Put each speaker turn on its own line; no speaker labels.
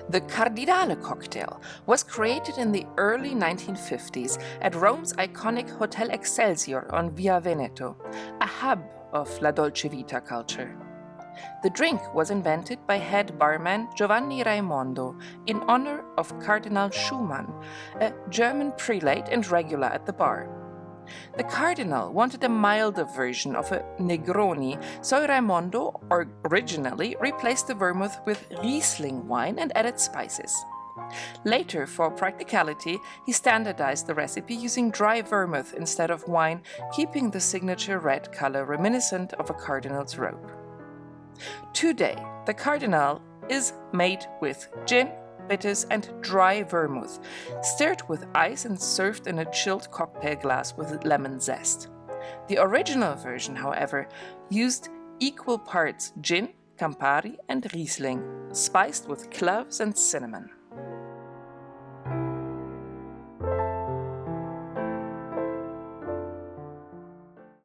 The Cardinale Cocktail was created in the early 1950s at Rome's iconic Hotel Excelsior on Via Veneto, a hub of La Dolce Vita culture. The drink was invented by head barman Giovanni Raimondo in honor of Cardinal Schumann, a German prelate and regular at the bar. The Cardinal wanted a milder version of a Negroni, so Raimondo originally replaced the vermouth with Riesling wine and added spices. Later, for practicality, he standardized the recipe using dry vermouth instead of wine, keeping the signature red color reminiscent of a cardinal's robe. Today, the Cardinal is made with gin, bitters, and dry vermouth, stirred with ice and served in a chilled cocktail glass with lemon zest. The original version, however, used equal parts gin, Campari, and Riesling, spiced with cloves and cinnamon.